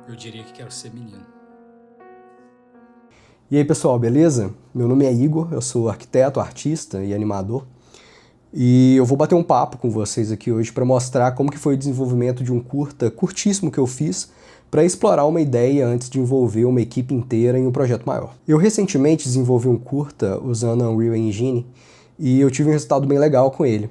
Eu diria que quero ser menino. E aí pessoal, beleza? Meu nome é Igor, eu sou arquiteto, artista e animador. E eu vou bater um papo com vocês aqui hoje para mostrar como que foi o desenvolvimento de um curta curtíssimo que eu fiz para explorar uma ideia antes de envolver uma equipe inteira em um projeto maior. Eu recentemente desenvolvi um curta usando a Unreal Engine e eu tive um resultado bem legal com ele.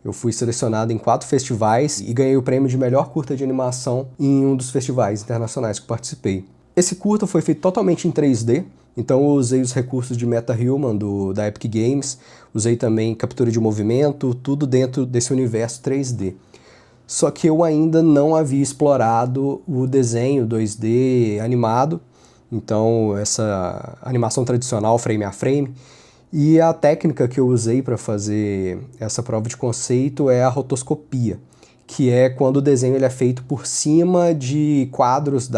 Eu fui selecionado em 4 festivais e ganhei o prêmio de melhor curta de animação em um dos festivais internacionais que participei. Esse curta foi feito totalmente em 3D, então eu usei os recursos de MetaHuman da Epic Games, usei também captura de movimento, tudo dentro desse universo 3D. Só que eu ainda não havia explorado o desenho 2D animado, então essa animação tradicional frame a frame, e a técnica que eu usei para fazer essa prova de conceito é a rotoscopia, que é quando o desenho ele é feito por cima de quadros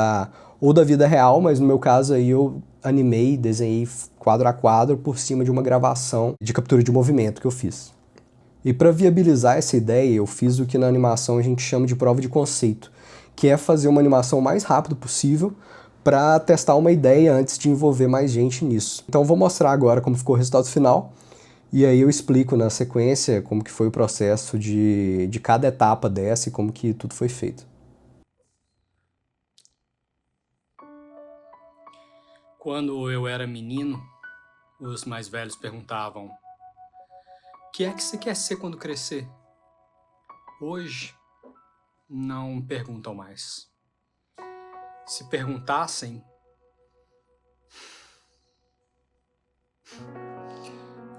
ou da vida real, mas no meu caso aí eu animei, desenhei quadro a quadro por cima de uma gravação de captura de movimento que eu fiz. E para viabilizar essa ideia, eu fiz o que na animação a gente chama de prova de conceito, que é fazer uma animação o mais rápido possível para testar uma ideia antes de envolver mais gente nisso. Então vou mostrar agora como ficou o resultado final, e aí eu explico na sequência como que foi o processo de cada etapa dessa e como que tudo foi feito. Quando eu era menino, os mais velhos perguntavam: "O que é que você quer ser quando crescer?" Hoje, não perguntam mais. Se perguntassem,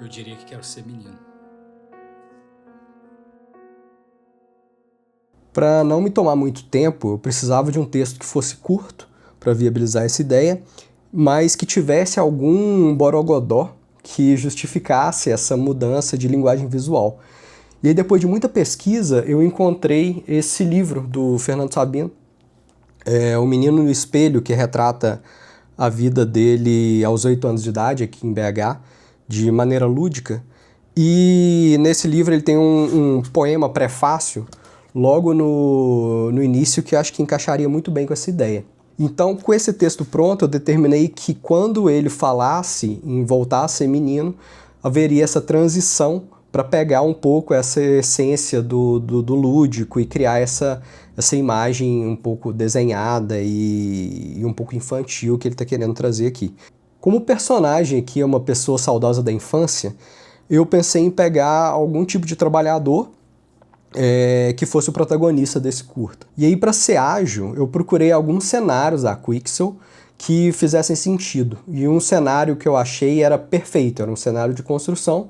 eu diria que quero ser menino. Para não me tomar muito tempo, eu precisava de um texto que fosse curto para viabilizar essa ideia, mas que tivesse algum borogodó que justificasse essa mudança de linguagem visual. E aí, depois de muita pesquisa, eu encontrei esse livro do Fernando Sabino, O Menino no Espelho, que retrata a vida dele aos 8 anos de idade, aqui em BH, de maneira lúdica. E nesse livro ele tem um poema prefácio, logo no início, que eu acho que encaixaria muito bem com essa ideia. Então, com esse texto pronto, eu determinei que quando ele falasse em voltar a ser menino, haveria essa transição para pegar um pouco essa essência do lúdico e criar essa imagem um pouco desenhada e um pouco infantil que ele está querendo trazer aqui. Como o personagem aqui é uma pessoa saudosa da infância, eu pensei em pegar algum tipo de trabalhador que fosse o protagonista desse curta. E aí, para ser ágil, eu procurei alguns cenários da Quixel que fizessem sentido. E um cenário que eu achei era perfeito, era um cenário de construção.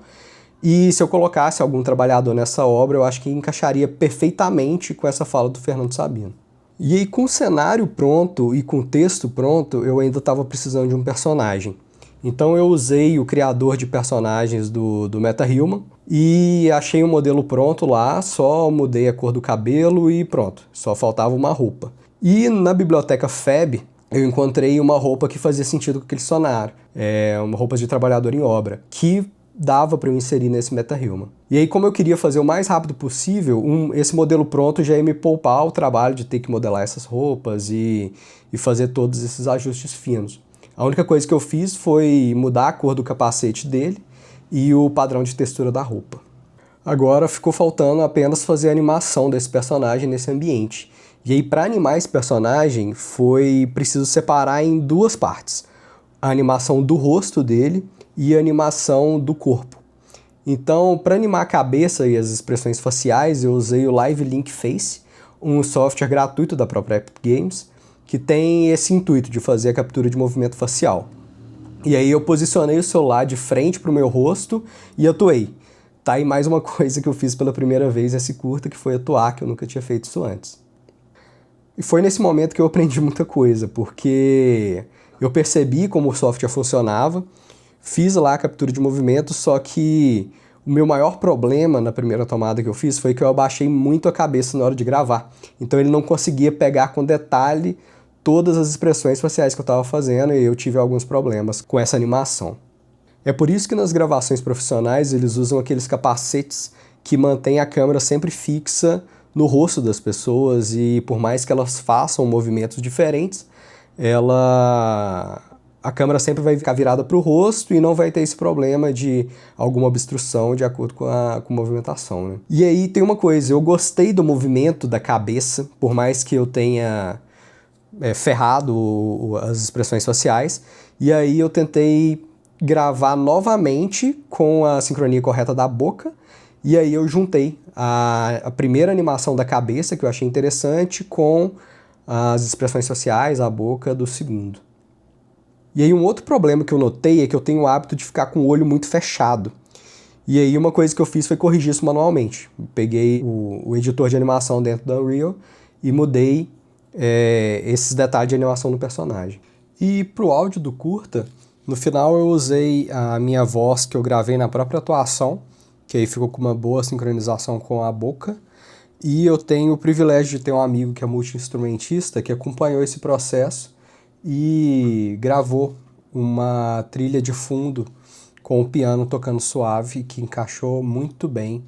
E se eu colocasse algum trabalhador nessa obra, eu acho que encaixaria perfeitamente com essa fala do Fernando Sabino. E aí, com o cenário pronto e com o texto pronto, eu ainda estava precisando de um personagem. Então eu usei o criador de personagens do MetaHuman e achei o modelo pronto lá, só mudei a cor do cabelo e pronto, só faltava uma roupa. E na biblioteca FEB eu encontrei uma roupa que fazia sentido com aquele cenário, uma roupa de trabalhador em obra, que dava para eu inserir nesse MetaHuman. E aí, como eu queria fazer o mais rápido possível, esse modelo pronto já ia me poupar o trabalho de ter que modelar essas roupas e fazer todos esses ajustes finos. A única coisa que eu fiz foi mudar a cor do capacete dele e o padrão de textura da roupa. Agora ficou faltando apenas fazer a animação desse personagem nesse ambiente. E aí, para animar esse personagem, foi preciso separar em 2 partes: a animação do rosto dele e a animação do corpo. Então, para animar a cabeça e as expressões faciais, eu usei o Live Link Face, um software gratuito da própria Epic Games, que tem esse intuito de fazer a captura de movimento facial. E aí eu posicionei o celular de frente para o meu rosto e atuei. Tá aí mais uma coisa que eu fiz pela primeira vez nesse curta, que foi atuar, que eu nunca tinha feito isso antes. E foi nesse momento que eu aprendi muita coisa, porque eu percebi como o software funcionava, fiz lá a captura de movimento, só que o meu maior problema na primeira tomada que eu fiz foi que eu abaixei muito a cabeça na hora de gravar. Então ele não conseguia pegar com detalhe todas as expressões faciais que eu estava fazendo e eu tive alguns problemas com essa animação. É por isso que nas gravações profissionais eles usam aqueles capacetes que mantêm a câmera sempre fixa no rosto das pessoas e por mais que elas façam movimentos diferentes, a câmera sempre vai ficar virada para o rosto e não vai ter esse problema de alguma obstrução de acordo com a movimentação, né? E aí tem uma coisa, eu gostei do movimento da cabeça, por mais que eu tenha ferrado as expressões faciais, e aí eu tentei gravar novamente com a sincronia correta da boca, e aí eu juntei a primeira animação da cabeça, que eu achei interessante, com as expressões faciais, a boca do segundo. E aí um outro problema que eu notei é que eu tenho o hábito de ficar com o olho muito fechado. E aí uma coisa que eu fiz foi corrigir isso manualmente. Peguei o editor de animação dentro da Unreal e mudei esses detalhes de animação no personagem. E pro áudio do curta, no final eu usei a minha voz que eu gravei na própria atuação, que aí ficou com uma boa sincronização com a boca. E eu tenho o privilégio de ter um amigo que é multi-instrumentista que acompanhou esse processo e gravou uma trilha de fundo com o piano tocando suave que encaixou muito bem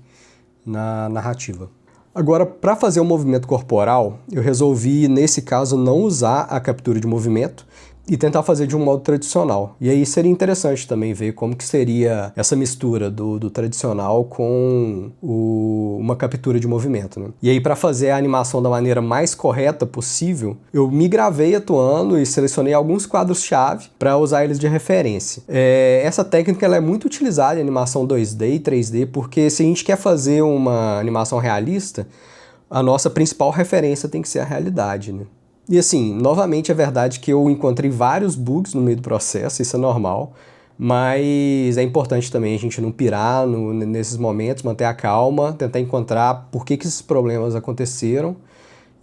na narrativa. Agora, para fazer o movimento corporal, eu resolvi, nesse caso, não usar a captura de movimento e tentar fazer de um modo tradicional. E aí seria interessante também ver como que seria essa mistura do tradicional com uma captura de movimento, né? E aí para fazer a animação da maneira mais correta possível, eu me gravei atuando e selecionei alguns quadros-chave para usar eles de referência. Essa técnica ela é muito utilizada em animação 2D e 3D, porque se a gente quer fazer uma animação realista, a nossa principal referência tem que ser a realidade, né? E assim, novamente é verdade que eu encontrei vários bugs no meio do processo, isso é normal, mas é importante também a gente não pirar nesses momentos, manter a calma, tentar encontrar por que esses problemas aconteceram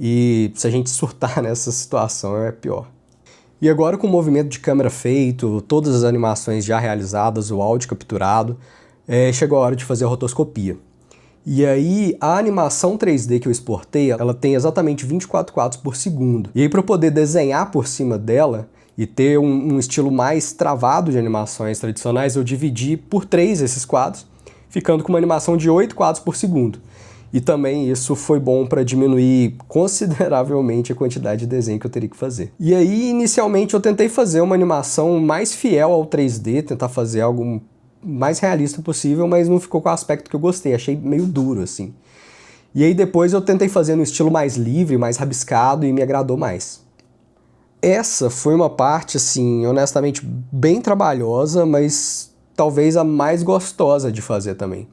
e se a gente surtar nessa situação é pior. E agora com o movimento de câmera feito, todas as animações já realizadas, o áudio capturado, chegou a hora de fazer a rotoscopia. E aí, a animação 3D que eu exportei, ela tem exatamente 24 quadros por segundo. E aí, para eu poder desenhar por cima dela e ter um estilo mais travado de animações tradicionais, eu dividi por 3 esses quadros, ficando com uma animação de 8 quadros por segundo. E também isso foi bom para diminuir consideravelmente a quantidade de desenho que eu teria que fazer. E aí, inicialmente, eu tentei fazer uma animação mais fiel ao 3D, tentar fazer algo mais realista possível, mas não ficou com o aspecto que eu gostei, achei meio duro, assim. E aí depois eu tentei fazer no estilo mais livre, mais rabiscado e me agradou mais. Essa foi uma parte, assim, honestamente bem trabalhosa, mas talvez a mais gostosa de fazer também.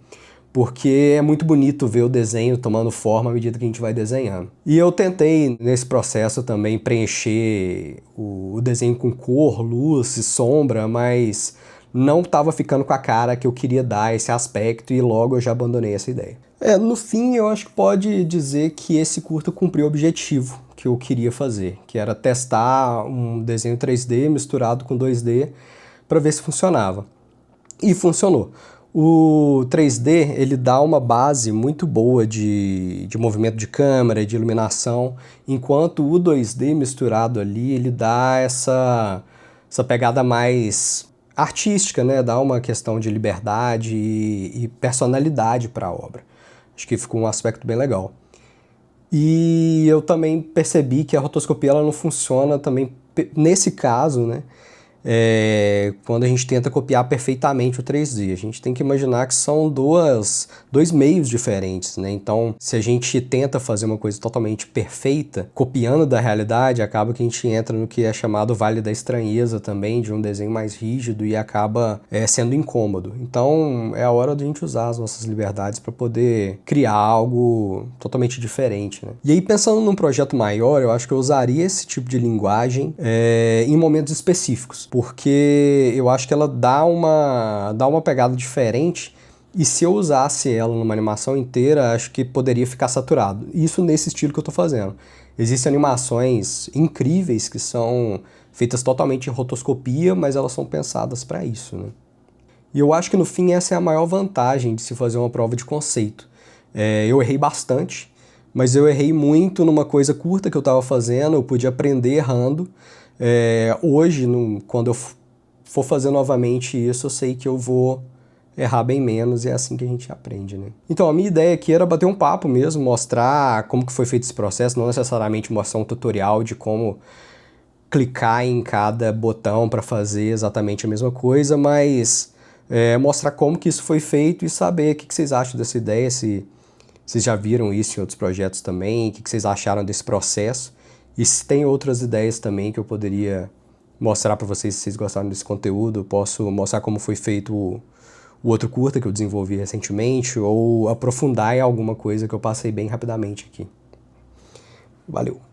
Porque é muito bonito ver o desenho tomando forma à medida que a gente vai desenhando. E eu tentei, nesse processo também, preencher o desenho com cor, luz e sombra, mas não estava ficando com a cara que eu queria dar esse aspecto e logo eu já abandonei essa ideia. No fim, eu acho que pode dizer que esse curta cumpriu o objetivo que eu queria fazer, que era testar um desenho 3D misturado com 2D para ver se funcionava. E funcionou. O 3D, ele dá uma base muito boa de movimento de câmera, de iluminação, enquanto o 2D misturado ali, ele dá essa pegada mais artística, né? Dá uma questão de liberdade e personalidade para a obra. Acho que ficou um aspecto bem legal. E eu também percebi que a rotoscopia ela não funciona também nesse caso, né? Quando a gente tenta copiar perfeitamente o 3D. A gente tem que imaginar que são dois meios diferentes, né? Então, se a gente tenta fazer uma coisa totalmente perfeita, copiando da realidade, acaba que a gente entra no que é chamado Vale da Estranheza também, de um desenho mais rígido e acaba sendo incômodo. Então, é a hora de a gente usar as nossas liberdades para poder criar algo totalmente diferente, né? E aí, pensando num projeto maior, eu acho que eu usaria esse tipo de linguagem em momentos específicos, porque eu acho que ela dá uma pegada diferente e se eu usasse ela numa animação inteira, acho que poderia ficar saturado. Isso nesse estilo que eu estou fazendo. Existem animações incríveis que são feitas totalmente em rotoscopia, mas elas são pensadas para isso, né? E eu acho que no fim essa é a maior vantagem de se fazer uma prova de conceito. Eu errei bastante, mas eu errei muito numa coisa curta que eu estava fazendo, eu pude aprender errando. Hoje, quando eu for fazer novamente isso, eu sei que eu vou errar bem menos, e é assim que a gente aprende, né? Então, a minha ideia aqui era bater um papo mesmo, mostrar como que foi feito esse processo, não necessariamente mostrar um tutorial de como clicar em cada botão para fazer exatamente a mesma coisa, mas mostrar como que isso foi feito e saber o que vocês acham dessa ideia, se vocês já viram isso em outros projetos também, o que vocês acharam desse processo, e se tem outras ideias também que eu poderia mostrar para vocês, se vocês gostaram desse conteúdo. Eu posso mostrar como foi feito o outro curta que eu desenvolvi recentemente, ou aprofundar em alguma coisa que eu passei bem rapidamente aqui. Valeu!